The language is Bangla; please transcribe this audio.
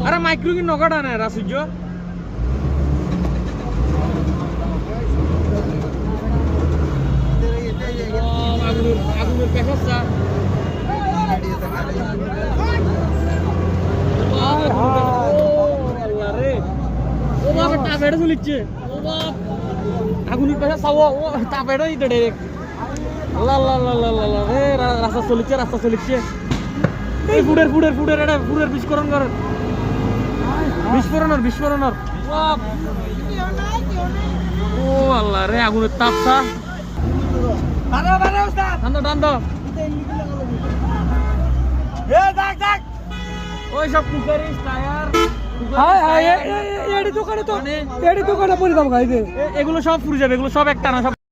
আরে মাইক্রো কি নগদ আনে রাসুজ্য আগুনের পেশা তাপেটা চলিচ্ছে আগুনের পেশা চাবো তাপেটা দিতে ডাইরেক্ট রাস্তা চলিচ্ছে এই ফুডের এটা ফুডের বিস্ফোরণ করেন বিস্ফোরণের ও আল্লাহ রে আগুনের তাপসা টান ওই সব কুকারিস টায়ার এগুলো সব পুড়ে যাবে এগুলো সব একটা না সব